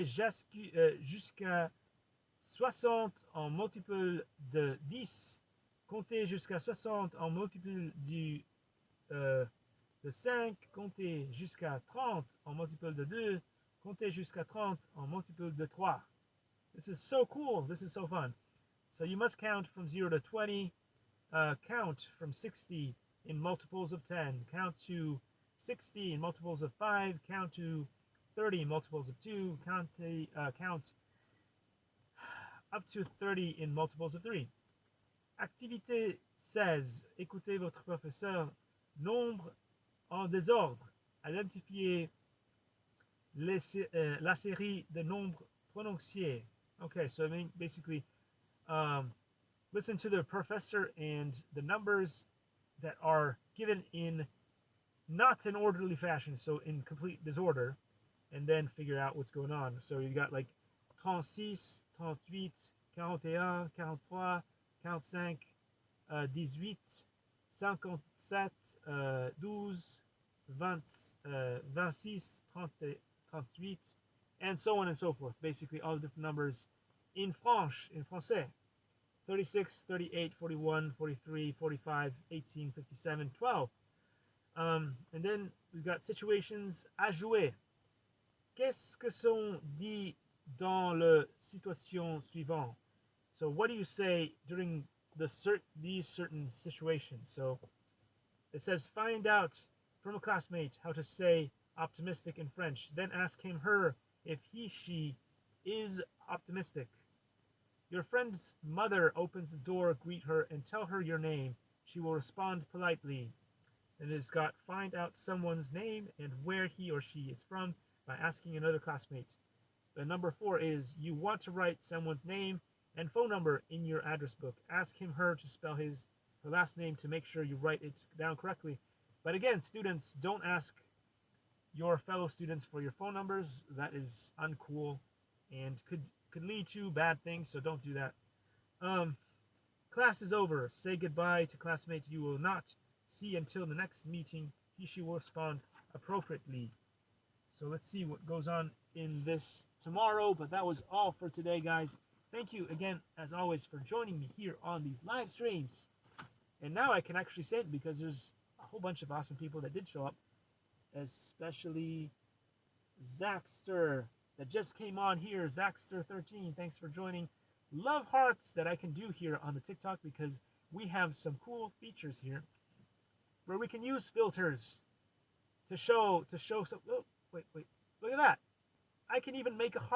jusqu'à 60 en multiple de 10, comptez jusqu'à 60 en multiple de 5, comptez jusqu'à 30 en multiple de 2, comptez jusqu'à 30 en multiple de 3. This is so cool. This is so fun. So you must count from 0 to 20, count from 60 in multiples of 10, count to 60 in multiples of 5, count to 30 in multiples of 2, count up to 30 in multiples of 3. Activité 16. Écoutez votre professeur. Nombre en désordre. Identifiez la série de nombres prononciés. Okay, so I mean basically listen to the professor and the numbers that are given in not an orderly fashion, so in complete disorder, and then figure out what's going on. So you got like 36, 38, 41, 43, 45, 18, 57, 12, 26, 30, 38, and so on and so forth. Basically, all the different numbers in français. 36, 38, 41, 43, 45, 18, 57, 12. And then we've got situations à jouer. Qu'est-ce que sont dit dans la situation suivante? So what do you say during these certain situations? So it says find out from a classmate how to say optimistic in French. Then ask him, her, if she is optimistic. Your friend's mother opens the door, greet her, and tell her your name. She will respond politely. And it's got find out someone's name and where he or she is from by asking another classmate. The number 4 is you want to write someone's name and phone number in your address book. Ask him, her to spell her last name to make sure you write it down correctly. But again, students, don't ask your fellow students for your phone numbers. That is uncool and could lead to bad things, so don't do that. Class is over. Say goodbye to classmates you will not see until the next meeting. She will respond appropriately. So let's see what goes on in this tomorrow. But that was all for today, guys. Thank you again, as always, for joining me here on these live streams. And now I can actually say it because there's a whole bunch of awesome people that did show up, especially Zaxter that just came on here. Zaxter13, thanks for joining. Love hearts that I can do here on the TikTok because we have some cool features here where we can use filters to show some. Oh, wait, look at that! I can even make a heart.